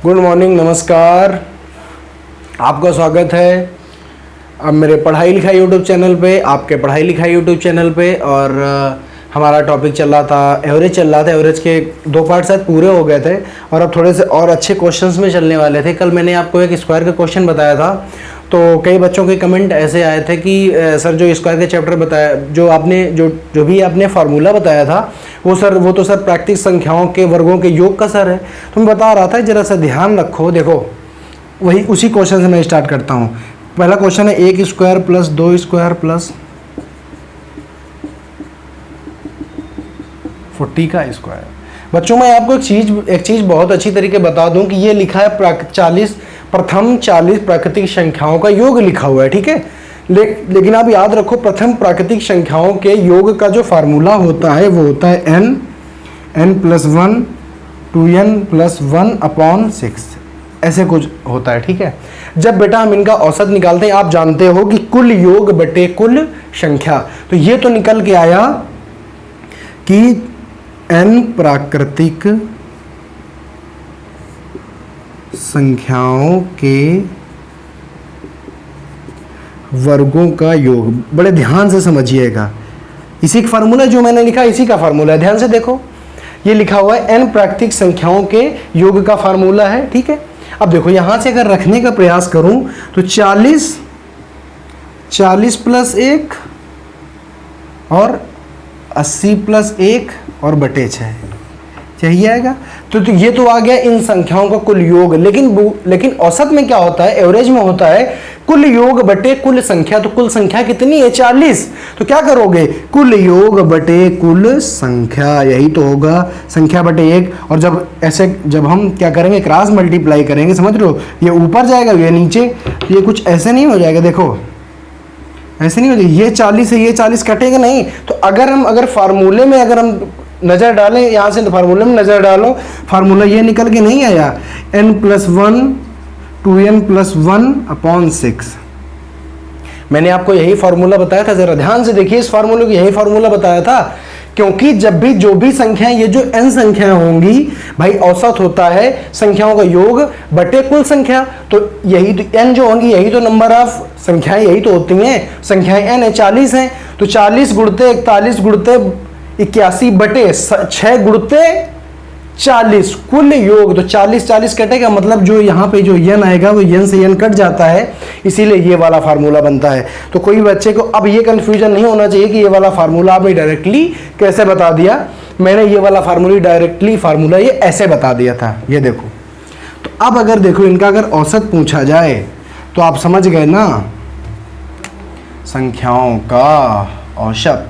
Good morning, नमस्कार। आपका स्वागत है अब मेरे पढ़ाई लिखाई यूट्यूब चैनल पे, आपके पढ़ाई लिखाई यूट्यूब चैनल पे। और हमारा टॉपिक चल रहा था एवरेज, चल रहा था। एवरेज के 2 पार्ट शायद पूरे हो गए थे और अब थोड़े से और अच्छे क्वेश्चंस में चलने वाले थे। कल मैंने आपको एक स्क्वायर का क्वेश्चन बताया था, तो कई बच्चों के कमेंट ऐसे आए थे कि सर जो स्क्वायर के चैप्टर बताया, जो आपने जो भी आपने फार्मूला बताया था वो तो सर प्राकृतिक संख्याओं के वर्गों के योग का सर है। तो मैं बता रहा था जरा सा ध्यान रखो। देखो वही उसी क्वेश्चन से मैं स्टार्ट करता हूँ। पहला क्वेश्चन है 1 स्क्वायर प्लस 2 स्क्वायर प्लस 40 का स्क्वायर। बच्चों मैं आपको एक चीज़ बहुत अच्छी तरीके बता दूं कि ये लिखा है प्रथम 40 प्राकृतिक संख्याओं का योग लिखा हुआ है, ठीक है। लेकिन आप याद रखो, प्रथम प्राकृतिक संख्याओं के योग का जो फार्मूला होता है वो होता है n+1 2n+1/6, ऐसे कुछ होता है, ठीक है। जब बेटा हम इनका औसत निकालते हैं, आप जानते हो कि कुल योग बटे कुल संख्या, तो ये तो निकल के आया कि n प्राकृतिक संख्याओं के वर्गों का योग। बड़े ध्यान से समझिएगा, इसी का फार्मूला जो मैंने लिखा इसी का फार्मूला है। ध्यान से देखो, ये लिखा हुआ है n प्राकृतिक संख्याओं के योग का फार्मूला है, ठीक है। अब देखो यहां से अगर रखने का प्रयास करूं तो 40 + 1 और 80 + 1 और बटे 6 यही आएगा। तो ये तो आ गया इन संख्याओं का कुल योग। लेकिन औसत में क्या होता है, एवरेज में होता है कुल योग बटे कुल संख्या। तो कुल संख्या कितनी है? 40। तो क्या करोगे, कुल योग बटे कुल संख्या, यही तो होगा, संख्या बटे 1। और जब हम क्या करेंगे, क्रॉस मल्टीप्लाई करेंगे, समझ रहे हो, ये ऊपर जाएगा ये नीचे, तो ये कुछ ऐसे नहीं हो जाएगा। देखो ऐसे नहीं हो जाएगा, ये 40 है ये 40 कटेगा नहीं। तो अगर फार्मूले में अगर हम नज़र डालें, यहाँ से फार्मूले में नज़र डालो, फार्मूला ये निकल के नहीं आया, n+1 2n+1/6। मैंने आपको यही फार्मूला बताया था, जरा ध्यान से देखिए इस फार्मूले को, यही फार्मूला बताया था। क्योंकि जब भी जो भी संख्याएं, ये जो n संख्याएं होंगी भाई, औसत होता है संख्याओं का योग बटे कुल संख्या। तो यही तो n जो होंगी, यही तो नंबर ऑफ संख्याएं यही तो होती हैं। संख्याएं n है, 40 हैं, तो 40 गुणते 41 गुणते 81 बटे 6 गुणते 40 कुल योग। तो 40 कटेगा, मतलब जो यहाँ पे जो n आएगा वो n से n कट जाता है, इसीलिए ये वाला फार्मूला बनता है। तो कोई बच्चे को अब ये कंफ्यूजन नहीं होना चाहिए कि ये वाला फार्मूला आपने डायरेक्टली कैसे बता दिया। मैंने ये वाला फार्मूला ये ऐसे बता दिया था, ये देखो। तो अब अगर देखो इनका अगर औसत पूछा जाए तो आप समझ गए ना, संख्याओं का औसत,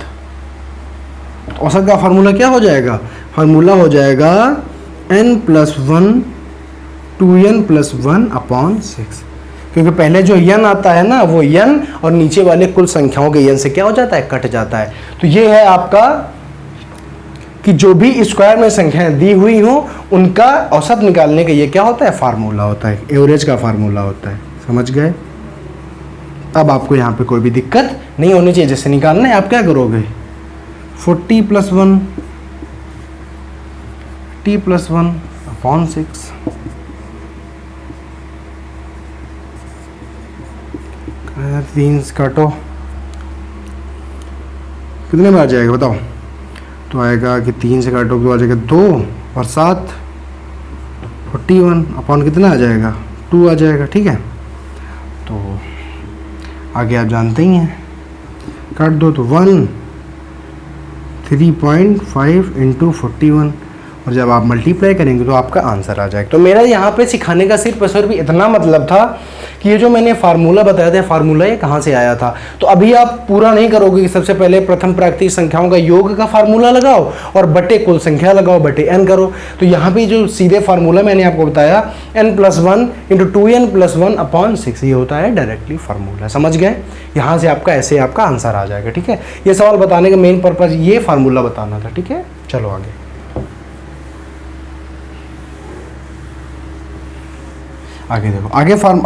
तो औसत का फार्मूला क्या हो जाएगा, फार्मूला हो जाएगा n+1 2n+1/6। क्योंकि पहले जो n आता है ना वो n और नीचे वाले कुल संख्याओं के n से क्या हो जाता है, कट जाता है। तो ये है आपका कि जो भी स्क्वायर में संख्याएं दी हुई हो उनका औसत निकालने का ये क्या होता है, फार्मूला होता है, एवरेज का फार्मूला होता है। समझ गए? अब आपको यहाँ पे कोई भी दिक्कत नहीं होनी चाहिए। जैसे निकालना है, आप क्या करोगे, 40 + 1 t+1/6 3 काटो, कितने में आ जाएगा बताओ। तो आएगा कि 3 से काटो तो आ जाएगा 2 और 7 41 कितना आ जाएगा, 2 आ जाएगा, ठीक है। तो आगे आप जानते ही हैं, काट दो तो 3.5 × 41, और जब आप मल्टीप्लाई करेंगे तो आपका आंसर आ जाएगा। तो मेरा यहाँ पे सिखाने का सिर्फ इतना मतलब था कि ये जो मैंने फार्मूला बताया था, फार्मूला ये कहाँ से आया था। तो अभी आप पूरा नहीं करोगे कि सबसे पहले प्रथम प्राकृतिक संख्याओं का योग का फार्मूला लगाओ और बटे कुल संख्या लगाओ, बटे n करो। तो यहाँ पे जो सीधे फार्मूला मैंने आपको बताया, n+1 × 2n+1/6, ये होता है डायरेक्टली फार्मूला। समझ गए? यहाँ से आपका ऐसे आपका आंसर आ जाएगा, ठीक है। ये सवाल बताने का मेन पर्पज ये फार्मूला बताना था, ठीक है। चलो आगे। देखो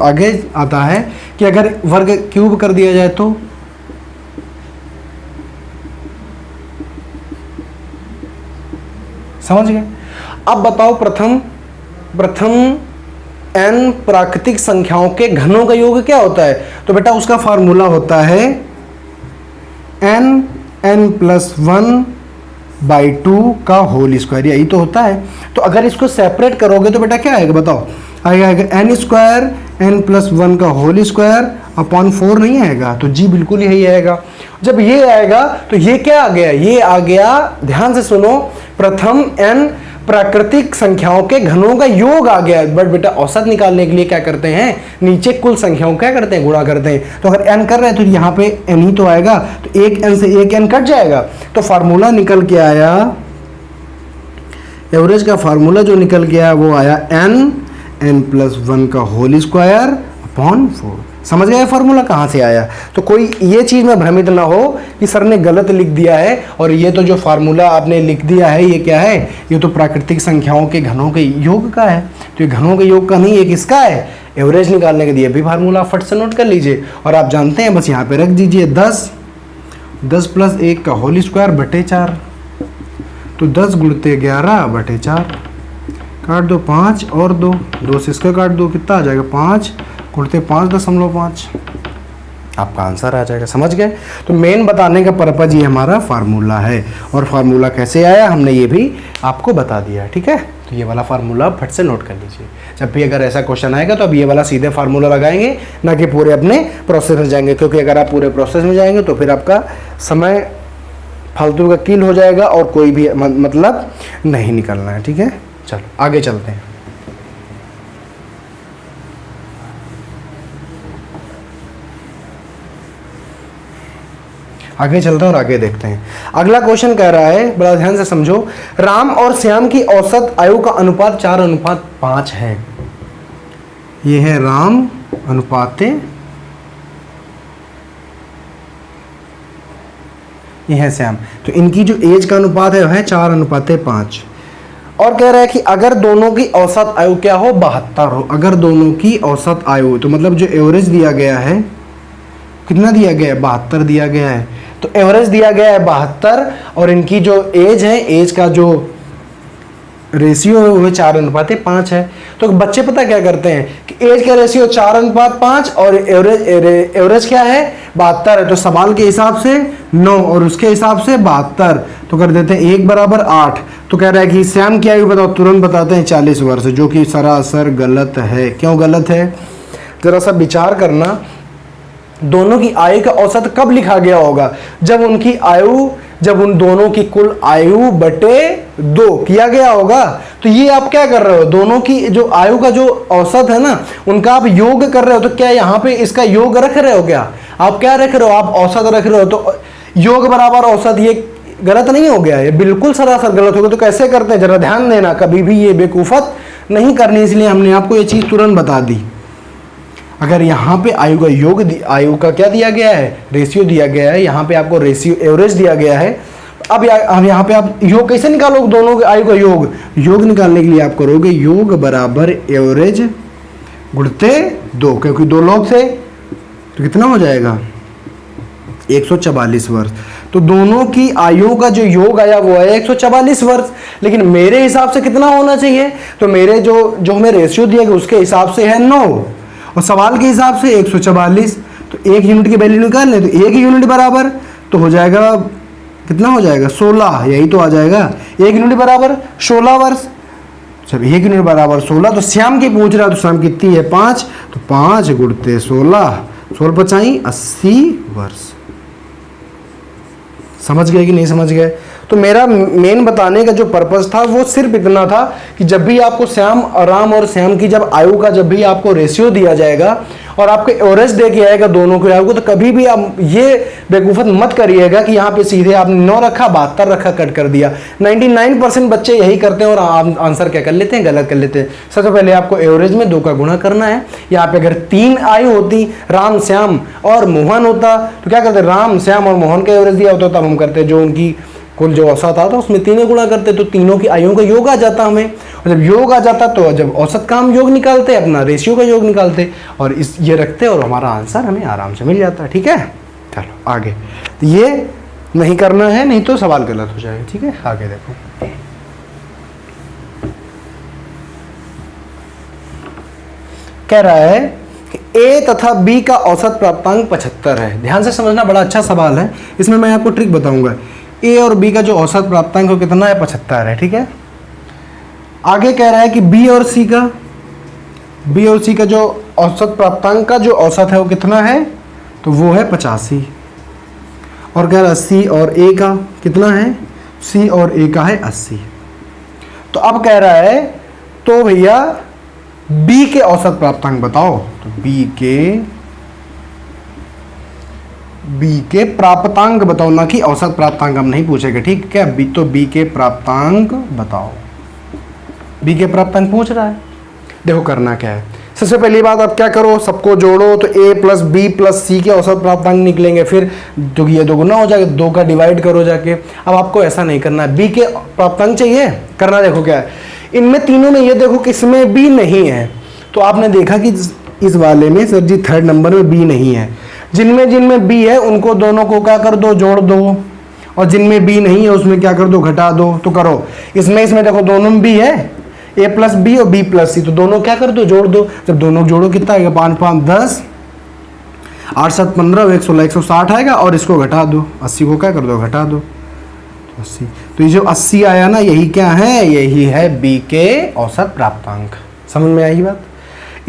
आगे आता है कि अगर वर्ग क्यूब कर दिया जाए तो समझ गए। अब बताओ प्रथम n प्राकृतिक संख्याओं के घनों का योग क्या होता है? तो बेटा उसका फार्मूला होता है n+1/2 का होल स्क्वायर, यही तो होता है। तो अगर इसको सेपरेट करोगे तो बेटा क्या आएगा बताओ? आएगा n² n+1 का होल स्क्वायर अपॉन 4 नहीं आएगा? तो जी बिल्कुल यही आएगा। जब ये आएगा तो ये क्या आ गया? ये आ गया, ध्यान से सुनो, प्रथम n प्राकृतिक संख्याओं के घनों का योग आ गया। बट बेटा औसत निकालने के लिए क्या करते हैं? नीचे कुल संख्याओं क्या करते हैं? गुणा करते हैं। तो अगर n कर रहे हैं तो यहाँ पे n ही तो आएगा, तो एक n से एक n कट जाएगा। तो फार्मूला निकल के आया, एवरेज का फार्मूला जो निकल के आया वो आया n+1 का होल स्क्वायर अपॉन 4। समझ गए फार्मूला कहाँ से आया? तो कोई ये चीज़ में भ्रमित ना हो कि सर ने गलत लिख दिया है और ये तो जो फार्मूला आपने लिख दिया है ये क्या है? ये तो प्राकृतिक संख्याओं के घनों के योग का है। तो ये घनों के योग का नहीं, ये किसका है? एवरेज निकालने के लिए भी फार्मूला फट से नोट कर लीजिए। और आप जानते हैं, बस यहाँ पे रख दीजिए 10 + 1 का होल स्क्वायर बटे 4। तो 10 × 11/4, काट दो 5 और 2 से इसका काट दो, कितना आ जाएगा? 5 × 5.5, आपका आंसर आ जाएगा। समझ गए? तो मेन बताने का पर्पज ये हमारा फार्मूला है, और फार्मूला कैसे आया हमने ये भी आपको बता दिया। ठीक है, तो ये वाला फार्मूला फट से नोट कर लीजिए। जब भी अगर ऐसा क्वेश्चन आएगा तो अब ये वाला सीधे फार्मूला लगाएंगे, ना कि पूरे अपने प्रोसेस में जाएंगे, क्योंकि अगर आप पूरे प्रोसेस में जाएंगे तो फिर आपका समय फालतू का किल हो जाएगा और कोई भी मतलब नहीं निकलना है। ठीक है, चलो आगे चलते हैं। आगे चलते हैं और आगे देखते हैं। अगला क्वेश्चन कह रहा है, बड़ा ध्यान से समझो, राम और श्याम की औसत आयु का अनुपात 4:5 है। ये है राम अनुपाते, ये है श्याम। तो इनकी जो एज का अनुपात है वह है 4:5। और कह रहा है कि अगर दोनों की औसत आयु क्या हो? 72 हो। अगर दोनों की औसत आयु, तो मतलब जो एवरेज दिया गया है, कितना दिया गया है? 72 दिया गया है। तो एवरेज दिया गया है 72 और इनकी जो एज है, एज का जो रेशियो है वो 4:5 है। तो बच्चे पता क्या करते हैं कि एज का रेशियो 4:5 और एवरेज क्या है? 72 है। तो सवाल के हिसाब से 9 और उसके हिसाब से 72, तो कर देते हैं 1 = 8। तो कह रहा है कि श्याम की आयु बताओ, तुरंत बताते हैं 40 वर्ष, जो कि सरासर गलत है। क्यों गलत है? जरा सा विचार करना, दोनों की आयु का औसत कब लिखा गया होगा? जब उनकी आयु, जब उन दोनों की कुल आयु बटे 2 किया गया होगा। तो ये आप क्या कर रहे हो? दोनों की जो आयु का जो औसत है ना, उनका आप योग कर रहे हो। तो क्या यहाँ पे इसका योग रख रहे हो? क्या आप क्या रख रहे हो? आप औसत रख रहे हो। तो योग बराबर औसत, ये गलत नहीं हो गया? ये बिल्कुल सरासर गलत हो गया। तो कैसे करते हैं? जरा ध्यान देना, कभी भी ये बेवकूफत नहीं करनी, इसलिए हमने आपको ये चीज तुरंत बता दी। अगर यहाँ पे आयु का योग, आयु का क्या दिया गया है? रेशियो दिया गया है। यहाँ पे आपको रेशियो एवरेज दिया गया है। अब यहाँ पे आप योग कैसे निकालोगे? दोनों के आयु का योग, योग निकालने के लिए आप करोगे योग बराबर एवरेज गुणते 2, क्योंकि 2 लोग थे तो कितना हो जाएगा? 144 वर्ष। तो दोनों की आयु का जो योग आया वो है 144 वर्ष। लेकिन मेरे हिसाब से कितना होना चाहिए? तो मेरे जो हमें रेशियो दिया गया उसके हिसाब से है 9 और सवाल के हिसाब से 144। तो 1 यूनिट की वैल्यू निकाल लें तो 1 यूनिट बराबर तो हो जाएगा, कितना हो जाएगा? 16, यही तो आ जाएगा। 1 यूनिट बराबर 16 वर्ष। जब 1 यूनिट बराबर 16, तो श्याम की पूछ रहा है, तो श्याम कितनी है? 5। तो 5 × 16, 16 × 5 = 80 वर्ष। समझ गए कि नहीं समझ गए? तो मेरा मेन बताने का जो पर्पस था वो सिर्फ इतना था कि जब भी आपको राम और श्याम की जब आयु का जब भी आपको रेशियो दिया जाएगा और आपको एवरेज दे के आएगा दोनों की आयु को, तो कभी भी आप ये बेवकूफ़त मत करिएगा कि यहाँ पे सीधे आपने 9 रखा, 72 रखा, कट कर दिया। 99% बच्चे यही करते हैं और आंसर क्या कर लेते हैं? गलत कर लेते हैं। सबसे पहले आपको एवरेज में 2 का गुणा करना है। यहाँ पे अगर 3 आयु होती, राम, श्याम और मोहन होता, तो क्या करते? राम, श्याम और मोहन का एवरेज दिया होता, तब हम करते जो उनकी कुल जो औसत आता उसमें 3 गुणा करते, तो तीनों की आयुओं का योग आ जाता हमें। और जब योग आ जाता तो जब औसत का हम योग निकालते, अपना रेशियो का योग निकालते और इस ये रखते और हमारा आंसर हमें आराम से मिल जाता। ठीक है, चलो आगे। तो ये नहीं करना है, नहीं तो सवाल गलत हो जाएगा। ठीक है, आगे देखो। कह रहा है कि ए तथा बी का औसत प्राप्तांक 75 है। ध्यान से समझना, बड़ा अच्छा सवाल है। इसमें मैं आपको ट्रिक बताऊंगा। ए और बी का जो औसत प्राप्तांक है कितना है? 75 है। ठीक है, आगे कह रहा है कि बी और सी का जो औसत प्राप्तांक का जो औसत है वो कितना है? तो वो है 85। और कह रहा है सी और ए का कितना है? सी और ए का है 80। तो अब कह रहा है तो भैया बी के औसत प्राप्तांक बताओ। तो बी के प्राप्तांक बताओ, ना कि औसत प्राप्तांक हम नहीं पूछेंगे। ठीक है, बी तो बी के प्राप्तांक बताओ। बी के प्राप्तांक पूछ रहा है। देखो करना क्या है, सबसे पहली बात आप क्या करो, सबको जोड़ो तो a प्लस बी प्लस सी के औसत प्राप्तांक निकलेंगे। फिर तो ये दोगुना हो जाएगा, 2 का डिवाइड करो जाके। अब आपको ऐसा नहीं करना है, b के प्राप्तांक चाहिए करना। देखो क्या है, इनमें तीनों में ये देखो किसमें b नहीं है। तो आपने देखा कि इस वाले में सर जी 3rd नंबर में b नहीं है। जिनमें b है उनको दोनों को क्या कर दो, जोड़ दो। और जिनमें b नहीं है उसमें क्या कर दो, घटा दो। तो करो, इसमें देखो दोनों में b है, a प्लस बी और b प्लस सी, तो दोनों क्या कर दो, जोड़ दो। जब दोनों जोड़ो कितना आएगा? 5 5 10, 8 7 15, 116 160 आएगा। और इसको घटा दो, 80 को क्या कर दो, घटा दो, 80। तो ये जो 80 आया ना, यही क्या है? यही है b के औसत प्राप्तांक। समझ में आई बात?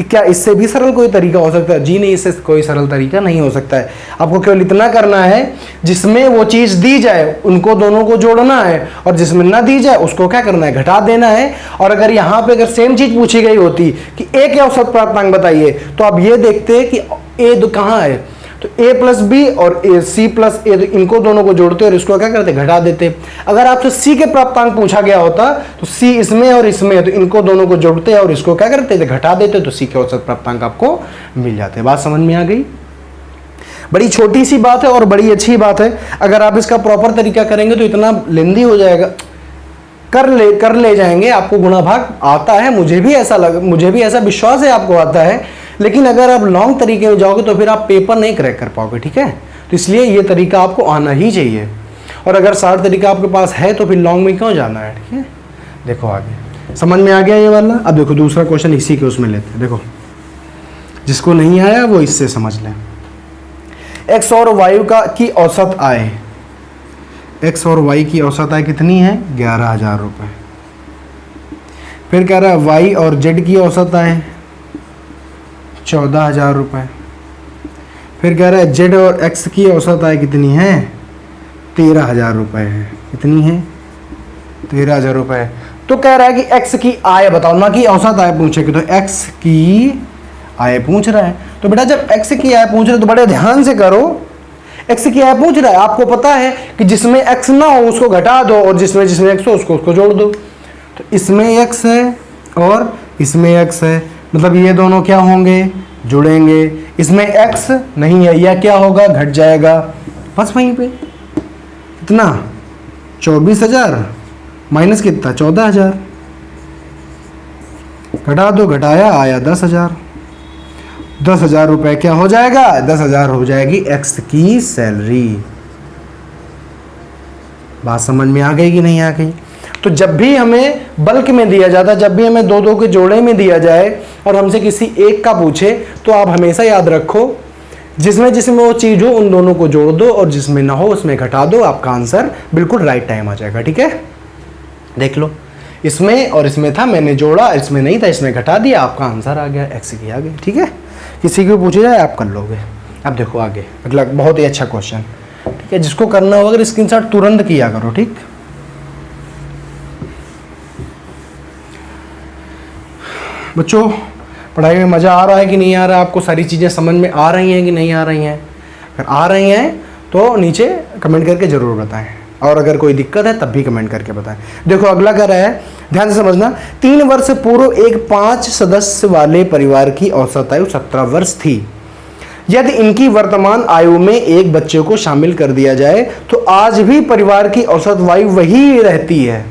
क्या इससे भी सरल कोई तरीका हो सकता है? जी नहीं, इससे कोई सरल तरीका नहीं हो सकता है। आपको केवल इतना करना है, जिसमें वो चीज दी जाए उनको दोनों को जोड़ना है, और जिसमें ना दी जाए उसको क्या करना है, घटा देना है। और अगर यहाँ पे अगर सेम चीज पूछी गई होती कि ए के औसत प्राप्तांक बताइए, तो आप ये देखते कि ए कहाँ है, तो a प्लस बी और सी प्लस ए, तो इनको दोनों को जोड़ते और इसको क्या करते, घटा देते। अगर आपसे c के प्राप्तांक पूछा गया होता तो c इसमें और इसमें, तो इनको दोनों को जोड़ते और इसको क्या करते थे, घटा देते, तो c के औसत प्राप्तांक आपको मिल जाते। बात समझ में आ गई? बड़ी छोटी सी बात है और बड़ी अच्छी बात है। अगर आप इसका प्रॉपर तरीका करेंगे तो इतना लेंदी हो जाएगा, कर ले जाएंगे। आपको गुणा भाग आता है, मुझे भी ऐसा विश्वास है आपको आता है। लेकिन अगर आप लॉन्ग तरीके में जाओगे तो फिर आप पेपर नहीं क्रैक कर पाओगे। ठीक है, तो इसलिए ये तरीका आपको आना ही चाहिए। और अगर शार्ट तरीका आपके पास है तो फिर लॉन्ग में क्यों जाना है? ठीक है, देखो आगे समझ में आ गया ये वाला। अब देखो दूसरा क्वेश्चन इसी के उसमें लेते हैं। देखो जिसको नहीं आया वो इससे समझ लें। एक्स और वाई की औसत आय, एक्स और वाई की औसत आय कितनी है? 11,000 रुपये। फिर कह रहा है वाई और जेड की औसत आय 14,000 रुपये। फिर कह रहा है जेड और एक्स की औसत आय कितनी है? 13,000 रुपये है। कितनी है? 13,000 रुपये। तो कह रहा है कि एक्स की आय बताओ, ना कि औसत आय पूछेगी। तो एक्स की आय पूछ रहा है। तो बेटा जब एक्स की आय पूछ रहा है तो बड़े ध्यान से करो। एक्स की आय पूछ रहा है, आपको पता है कि जिसमें एक्स ना हो उसको घटा दो, और जिसमें एक्स हो उसको जोड़ दो। तो इसमें एक्स है और इसमें एक्स है, मतलब ये दोनों क्या होंगे, जुड़ेंगे। इसमें x नहीं है, यह क्या होगा, घट जाएगा। बस वहीं पे कितना, 24,000 माइनस कितना, 14,000, घटा दो, घटाया आया 10,000। 10,000 रुपये क्या हो जाएगा, 10,000 हो जाएगी x की सैलरी। बात समझ में आ गई कि नहीं आ गई? तो जब भी हमें बल्क में दिया जाता है, जब भी हमें दो के जोड़े में दिया जाए और हमसे किसी एक का पूछे, तो आप हमेशा याद रखो जिसमें वो चीज हो उन दोनों को जोड़ दो, और जिसमें ना हो उसमें घटा दो। आपका आंसर बिल्कुल राइट टाइम आ जाएगा। ठीक है, देख लो, इसमें और इसमें था, मैंने जोड़ा, इसमें नहीं था, इसमें घटा दिया, आपका आंसर आ गया, एक्स की आ गई। ठीक है, किसी को पूछे जाए आप कर लोगे। अब देखो आगे अगला बहुत ही अच्छा क्वेश्चन। ठीक है, जिसको करना होगा स्क्रीनशॉट तुरंत किया करो। ठीक, बच्चों पढ़ाई में मज़ा आ रहा है कि नहीं आ रहा है? आपको सारी चीज़ें समझ में आ रही हैं कि नहीं आ रही हैं? अगर आ रही हैं तो नीचे कमेंट करके ज़रूर बताएं, और अगर कोई दिक्कत है तब भी कमेंट करके बताएं। देखो अगला कह रहा है, ध्यान से समझना। 3 वर्ष पूर्व एक 5 सदस्य वाले परिवार की औसत आयु 17 वर्ष थी। यदि इनकी वर्तमान आयु में एक बच्चे को शामिल कर दिया जाए तो आज भी परिवार की औसत आयु वही रहती है।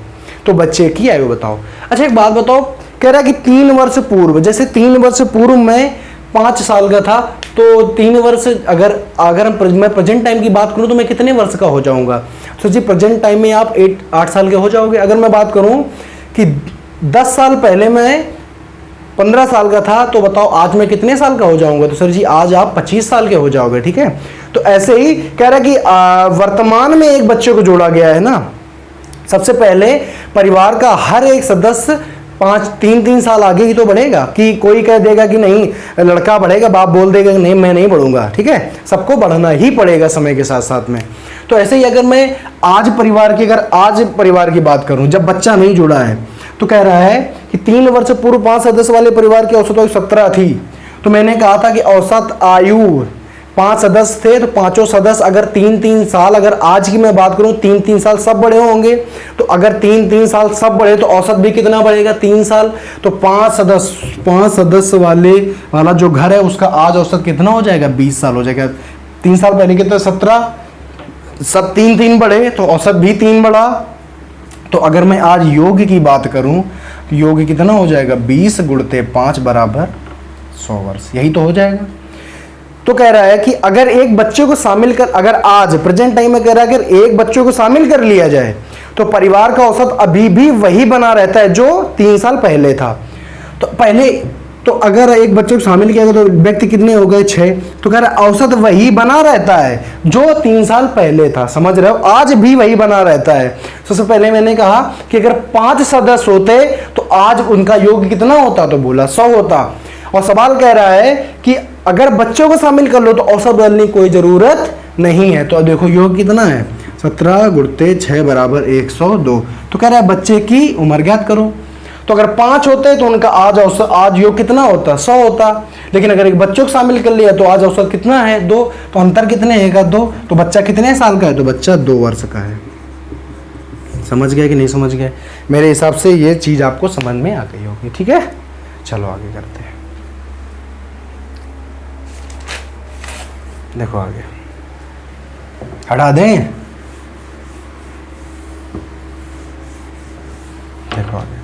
तो बच्चे की आयु बताओ। अच्छा एक बात बताओ, कह रहा है कि 3 वर्ष पूर्व, जैसे 3 वर्ष पूर्व मैं 5 साल का था, तो 3 वर्ष अगर मैं प्रेजेंट टाइम की बात करूं तो मैं कितने वर्ष का हो जाऊंगा? तो जी प्रेजेंट टाइम में आप 8 साल के हो जाओगे। अगर मैं बात करूं कि 10 साल पहले मैं 15 साल का था, तो बताओ आज मैं कितने साल का हो जाऊंगा? तो सर जी आज आप 25 साल के हो जाओगे, ठीक है। तो ऐसे ही कह रहा है कि वर्तमान में एक बच्चे को जोड़ा गया है ना। सबसे पहले परिवार का हर एक सदस्य 3-3 साल आगे ही तो बढ़ेगा, कि कोई कह देगा कि नहीं लड़का बढ़ेगा, बाप बोल देगा कि नहीं मैं नहीं बढ़ूंगा, ठीक है। सबको बढ़ना ही पड़ेगा समय के साथ साथ में। तो ऐसे ही अगर मैं आज परिवार की बात करूं, जब बच्चा नहीं जुड़ा है, तो कह रहा है कि 3 वर्ष पूर्व 5 सदस्य वाले परिवार की औसत आयु 17 थी। तो मैंने कहा था कि औसत आयु 5 सदस्य थे, तो पांचों सदस्य अगर 3-3 साल, अगर आज की मैं बात करूं 3-3 साल सब बड़े होंगे, तो अगर 3-3 साल सब बड़े तो औसत भी कितना बढ़ेगा? 3 साल। तो 5 सदस्य वाला जो घर है उसका आज औसत कितना हो जाएगा? 20 साल हो जाएगा। 3 साल पहले कितना? 17, सब 3-3 बढ़े तो औसत भी 3 बढ़ा। तो अगर मैं आज योग की बात करूं तो योग कितना हो जाएगा? 20 गुणते 5 बराबर 100 वर्ष, यही तो हो जाएगा। तो कह रहा है कि अगर एक बच्चे को शामिल कर, अगर आज प्रेजेंट टाइम में कह रहा है अगर एक बच्चे को शामिल कर लिया जाए तो परिवार का औसत अभी भी वही बना रहता है जो 3 साल पहले था। तो अगर एक बच्चे को शामिल किया गया तो व्यक्ति कितने हो गए? 6। तो कह रहा है औसत वही बना रहता है जो 3 साल पहले था। समझ रहे हो? आज भी वही बना रहता है। सबसे पहले मैंने कहा कि अगर 5 सदस्य होते तो आज उनका योग कितना होता? तो बोला 100 होता। और सवाल कह रहा है कि अगर बच्चों को शामिल कर लो तो औसत बदलने की कोई जरूरत नहीं है। तो देखो योग कितना है? 17 गुणते 6 बराबर 102। तो कह रहा है बच्चे की उम्र ज्ञात करो। तो अगर 5 होते तो उनका आज योग कितना होता? 100 होता। लेकिन अगर एक बच्चों को शामिल कर लिया तो आज औसत कितना है? 2। तो अंतर कितने है? 2। तो बच्चा कितने साल का है? तो बच्चा 2 वर्ष का है। समझ गए कि नहीं समझ गए? मेरे हिसाब से ये चीज आपको समझ में आ गई होगी, ठीक है। चलो आगे करते हैं। देखो आगे हटा दें। देखो आगे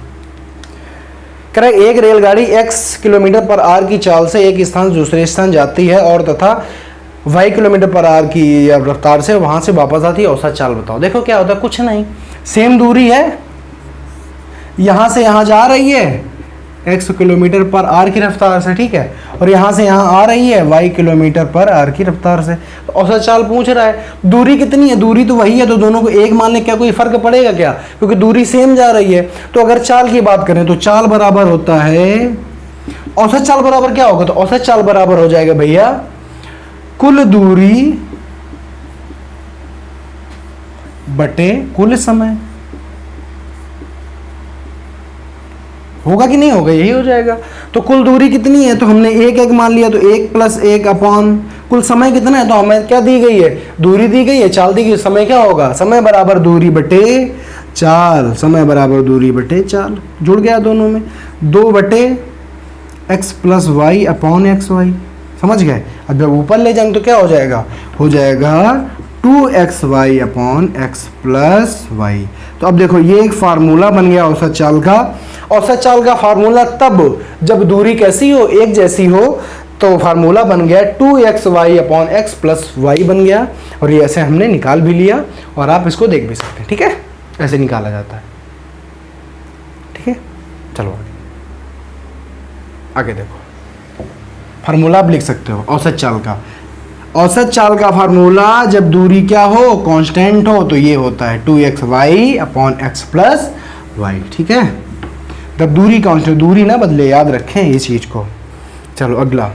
कह रहा है एक रेलगाड़ी x किलोमीटर पर आर की चाल से एक स्थान से दूसरे स्थान जाती है और तथा y किलोमीटर पर आर की रफ्तार से वहां से वापस आती है, औसत चाल बताओ। देखो क्या होता है, कुछ नहीं, सेम दूरी है, यहां से यहां जा रही है x किलोमीटर पर आर की रफ्तार से, ठीक है, और यहां से यहां आ रही है y किलोमीटर पर आर की रफ्तार से। तो औसत चाल पूछ रहा है, दूरी कितनी है? दूरी तो वही है, तो दोनों को एक मान ले, क्या कोई फर्क पड़ेगा क्या? क्योंकि दूरी सेम जा रही है। तो अगर चाल की बात करें तो चाल बराबर होता है, औसत चाल बराबर क्या होगा? तो औसत चाल बराबर हो जाएगा भैया कुल दूरी बटे कुल समय। होगा कि नहीं होगा? यही हो जाएगा। तो कुल दूरी कितनी है? तो हमने 1 मान लिया, तो 1 + 1 अपॉन कुल समय कितना है? तो हमें क्या दी गई है? दूरी दी गई है, चाल दी गई। समय क्या होगा? समय बराबर दूरी बटे चाल। समय बराबर दूरी बटे चाल, जुड़ गया दोनों में। 2 बटे x + y अपॉन xy। समझ गए? अब जब ऊपर ले जाएंगे तो क्या हो जाएगा? हो जाएगा 2xy अपॉन x + y। तो अब देखो ये एक फार्मूला बन गया औसत चाल का। औसत चाल का फार्मूला तब जब दूरी कैसी हो? एक जैसी हो। तो फार्मूला बन गया 2xy अपॉन x + y बन गया। और ये ऐसे हमने निकाल भी लिया और आप इसको देख भी सकते हैं, ठीक है, ऐसे निकाला जाता है, ठीक है। चलो आगे देखो, फार्मूला आप लिख सकते हो औसत चाल का। औसत चाल का फार्मूला जब दूरी क्या हो? कांस्टेंट हो, तो ये होता है 2xy अपॉन x + y, ठीक है। तब दूरी कांस्टेंट, दूरी ना बदले, याद रखें ये चीज को। चलो अगला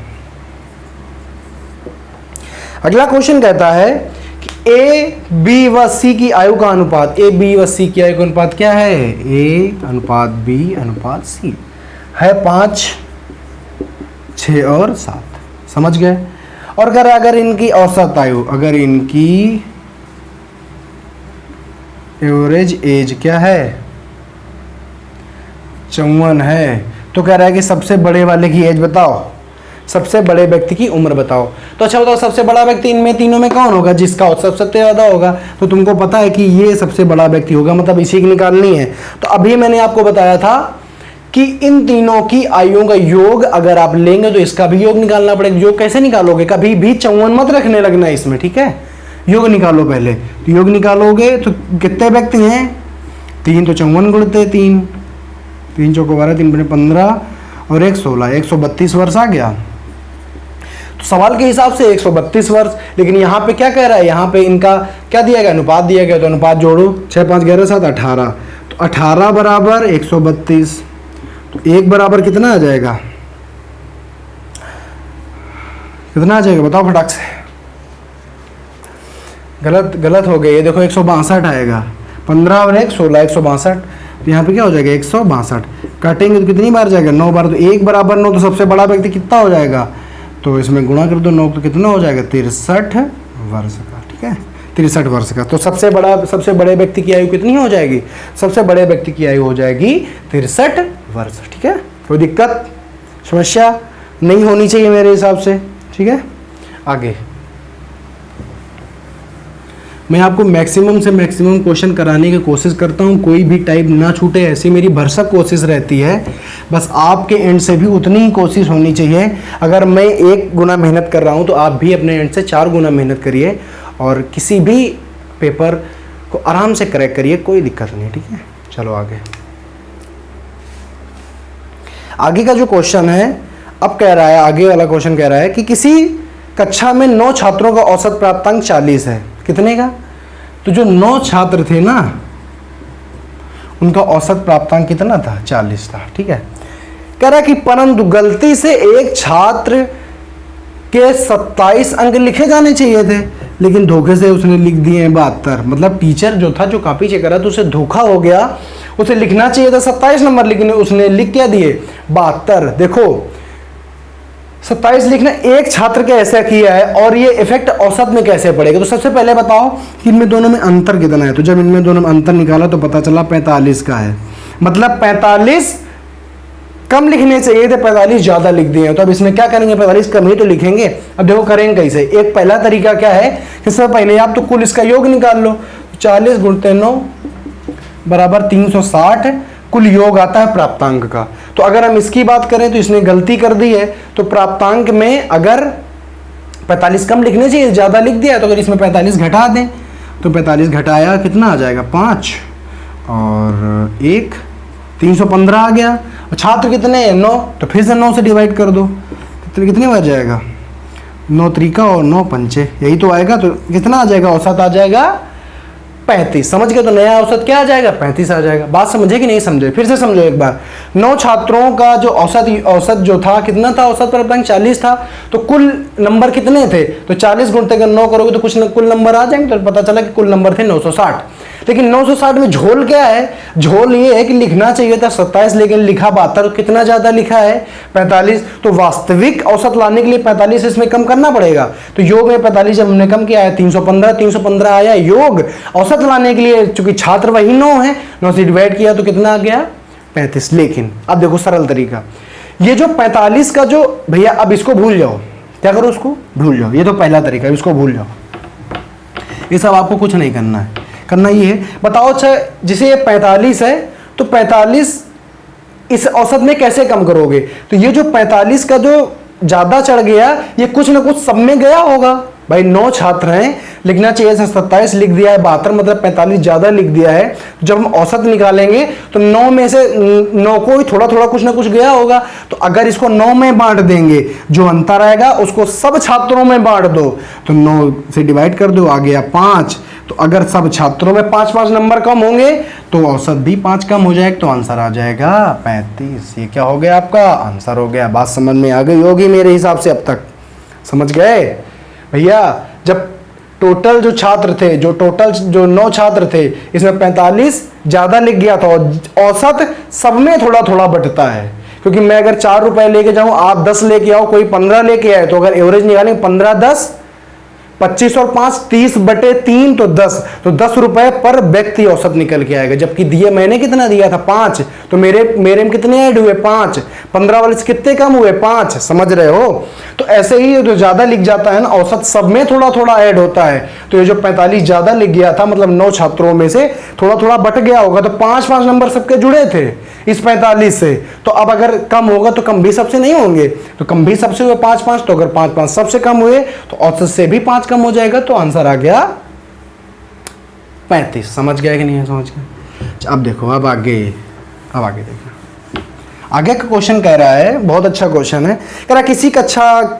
क्वेश्चन कहता है कि ए बी व सी की आयु का अनुपात, ए बी व सी की आयु का अनुपात क्या है? ए अनुपात बी अनुपात सी है 5, 6 और 7। समझ गए? और अगर इनकी औसत आयु, अगर इनकी एवरेज एज क्या है? 54 है। तो कह रहा है कि सबसे बड़े वाले की एज बताओ, सबसे बड़े व्यक्ति की उम्र बताओ। तो अच्छा बताओ सबसे बड़ा व्यक्ति इनमें तीनों में कौन होगा? जिसका औसत सबसे ज़्यादा होगा। तो तुमको पता है कि ये सबसे बड़ा व्यक्ति होगा, मतलब इसी की निकालनी है। तो अभी मैंने आपको बताया था कि इन तीनों की आयुओं का योग अगर आप लेंगे तो इसका भी योग निकालना पड़ेगा। योग कैसे निकालोगे? कभी भी 54 मत रखने लगना इसमें, ठीक है। योग निकालो पहले। तो योग निकालोगे तो कितने व्यक्ति हैं? 3, तो 54 गुणते 3, 3 × 12, 3 × 15 और एक 16, 132 वर्ष आ गया। तो सवाल के हिसाब से 132 वर्ष, लेकिन यहाँ पे क्या कह रहा है, यहाँ पे इनका क्या दिया गया, अनुपात दिया गया। तो अनुपात जोड़ो, 6 5 11 7 18, तो 18 बराबर 132, तो 1 बराबर कितना आ जाएगा, कितना आ जाएगा बताओ फटाक से। गलत हो गया, ये देखो 162 आएगा, 15 और 1 16, 162। तो यहाँ पे क्या हो जाएगा 162, काटेंगे तो कितनी बार जाएगा, 9 बार। तो 1 बराबर 9, तो सबसे बड़ा व्यक्ति कितना हो जाएगा, तो इसमें गुणा कर दो 9, तो कितना हो जाएगा 63 वर्ष का। ठीक है, 63 वर्ष का। तो सबसे बड़े व्यक्ति की आयु कितनी हो जाएगी, सबसे बड़े व्यक्ति की आयु हो जाएगी 63 वर्ष। ठीक है, कोई दिक्कत समस्या नहीं होनी चाहिए मेरे हिसाब से। ठीक है, आगे मैं आपको मैक्सिमम से मैक्सिमम क्वेश्चन कराने की कोशिश करता हूँ, कोई भी टाइप ना छूटे, ऐसी मेरी भरसक कोशिश रहती है। बस आपके एंड से भी उतनी ही कोशिश होनी चाहिए। अगर मैं 1 गुना मेहनत कर रहा हूँ तो आप भी अपने एंड से 4 गुना मेहनत करिए और किसी भी पेपर को आराम से क्रैक करिए, कोई दिक्कत नहीं। ठीक है, चलो आगे का जो क्वेश्चन है, अब कह रहा है, आगे वाला क्वेश्चन कह रहा है कि किसी कक्षा में 9 छात्रों का औसत प्राप्तांक 40 है। कितने का, तो जो 9 छात्र थे ना, उनका औसत प्राप्तांक कितना था, 40 था। ठीक है, कह रहा है कि परंतु गलती से एक छात्र के 27 अंक लिखे जाने चाहिए थे, लेकिन धोखे से उसने लिख दिए हैं 72। मतलब टीचर जो था, जो कॉपी चेक कर रहा था, उसे धोखा हो गया, उसे लिखना चाहिए था 27 नंबर, लेकिन उसने लिख क्या दिए 72। देखो 27 लिखना एक छात्र के ऐसा किया है, और ये इफेक्ट औसत में कैसे पड़ेगा। तो सबसे पहले बताओ कि इनमें दोनों में अंतर कितना है। तो जब इनमें दोनों में अंतर निकाला तो पता चला 45 का है। मतलब 45 कम लिखने चाहिए थे, 45 ज्यादा लिख दिए। तो अब इसमें क्या करेंगे, 45 कम ही तो लिखेंगे। अब देखो करेंगे कैसे। एक पहला तरीका क्या है कि सबसे पहले आप तो कुल इसका योग निकाल लो। 40 × 9 बराबर 360 कुल योग आता है प्राप्तांक का। तो अगर हम इसकी बात करें तो इसने गलती कर दी है। तो प्राप्तांक में अगर 45 कम लिखने चाहिए, ज्यादा लिख दिया, तो अगर इसमें 45 घटा दें तो 45 घटाया कितना आ जाएगा 5 और 1 315 आ गया। और छात्र कितने हैं 9, तो फिर से 9 से डिवाइड कर दो, कितने बार जाएगा 9 त्रिका और 9 पंचे, यही तो आएगा। तो कितना आ जाएगा, औसत आ जाएगा 35। समझ गए, तो नया औसत क्या आ जाएगा 35 आ जाएगा। बात समझे कि नहीं समझे, फिर से समझो एक बार। 9 छात्रों का जो औसत जो था कितना था, औसत प्राप्तांक 40 था। तो कुल नंबर कितने थे, तो 40 गुणते अगर 9 करोगे तो कुछ कुल नंबर आ जाएंगे। तो पता चला कि कुल नंबर थे 960। लेकिन 960 में झोल क्या है, झोल ये है कि लिखना चाहिए था 27, लेकिन लिखा 72। कितना ज्यादा लिखा है 45। तो वास्तविक औसत लाने के लिए 45 इसमें कम करना पड़ेगा। तो योग में 45 जब हमने कम किया है 315 आया योग। औसत लाने के लिए चूंकि छात्र वही 9 है, 9 से डिवाइड किया तो कितना आ गया 35। लेकिन अब देखो सरल तरीका, ये जो 45 का जो भैया, अब इसको भूल जाओ, क्या करो उसको भूल जाओ। ये तो पहला तरीका है, इसको भूल जाओ। ये सब आपको कुछ नहीं करना है, करना ये है बताओ। अच्छा जिसे ये 45 है, तो 45 इस औसत में कैसे कम करोगे। तो ये जो 45 का जो ज्यादा चढ़ गया, ये कुछ ना कुछ सब में गया होगा। भाई 9 छात्र हैं, लिखना चाहिए 27, लिख दिया है 72, मतलब 45 ज्यादा लिख दिया है। जब हम औसत निकालेंगे तो 9 में से 9 को ही थोड़ा थोड़ा कुछ ना कुछ गया होगा। तो अगर इसको 9 में बांट देंगे, जो अंतर आएगा उसको सब छात्रों में बांट दो, तो 9 से डिवाइड कर दो, आ गया 5। तो अगर सब छात्रों में 5-5 नंबर कम होंगे तो औसत भी 5 कम हो जाएगा, तो आंसर आ जाएगा 35। ये क्या हो गया, आपका आंसर हो गया। बात समझ में आ गई होगी मेरे हिसाब से, अब तक समझ गए भैया। जब टोटल जो छात्र थे, जो 9 छात्र थे, इसमें 45 ज्यादा लिख गया था, औसत सब में थोड़ा थोड़ा बटता है। क्योंकि मैं अगर 4 रुपए लेके जाऊं, आप 10 लेके आओ, कोई 15 लेके आए, तो अगर एवरेज निकालेंगे 15 10 25 और 5 30/3 तो 10, तो 10 रुपए पर व्यक्ति औसत निकल के आएगा। जबकि दिए मैंने कितना दिया था 5, तो मेरे में कितने ऐड हुए 5, 15 वाले से कितने कम हुए 5। समझ रहे हो। तो ऐसे ही जो ज्यादा लिख जाता है ना, औसत सब में थोड़ा थोड़ा ऐड होता है। तो ये जो 45 ज्यादा लिख गया था, मतलब 9 छात्रों में से थोड़ा थोड़ा बट गया होगा। तो 5-5 नंबर सबके जुड़े थे इस 45 से। तो अब अगर कम होगा तो कम भी सबसे नहीं होंगे, तो कम भी सबसे हुए 5-5। तो अगर 5-5 सबसे कम हुए तो औसत से भी 5 कम हो जाएगा, तो आंसर आ गया 35। समझ गया कि नहीं समझ गया। अब देखो, अब आगे देखो। आगे का क्वेश्चन कह रहा है, बहुत अच्छा क्वेश्चन है, कह रहा है किसी कक्षा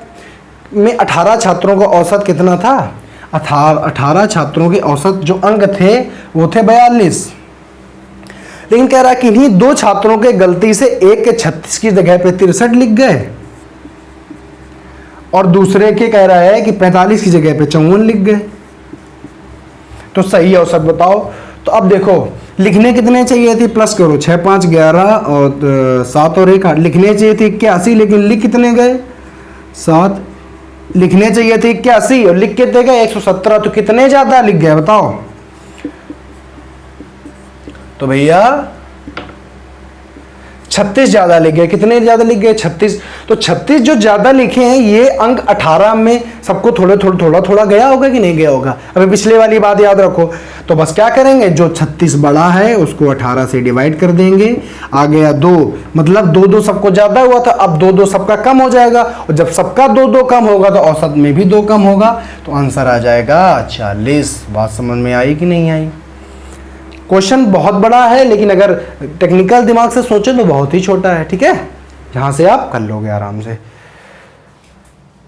में 18 छात्रों का औसत कितना था? 18 छात्रों के औसत जो अंक थे वो थे 42। लेकिन कह रहा है कि इन्हीं 2 छात्रों के गलती से एक के 36 की जगह पे 63 लिख गए और दूसरे के कह रहा है कि 45 की जगह पे 54 लिख गए। तो सही औसत बताओ। तो अब देखो लिखने कितने चाहिए थे, प्लस करो 6 5 11 और 7 और 1 8, लिखने चाहिए थे 81, लेकिन लिख कितने गए 7। लिखने चाहिए थे 81 और लिख के दे गए 117, तो कितने ज्यादा लिख गए बताओ? तो भैया 36 ज्यादा लिख गए। कितने ज्यादा लिख गए? 36। तो 36 जो ज्यादा लिखे हैं ये अंक 18 में सबको थोड़ा गया होगा कि नहीं गया होगा? अभी पिछले वाली बात याद रखो। तो बस क्या करेंगे, जो 36 बड़ा है उसको 18 से डिवाइड कर देंगे, आ गया 2, मतलब 2 सबको ज्यादा हुआ था, अब 2 सबका कम हो जाएगा, और जब सबका 2 कम होगा तो औसत में भी 2 कम होगा, तो आंसर आ जाएगा 40। बात समझ में आई कि नहीं आई? क्वेश्चन बहुत बड़ा है, लेकिन अगर टेक्निकल दिमाग से सोचे तो बहुत ही छोटा है। ठीक है, यहाँ से आप कर लोगे आराम से।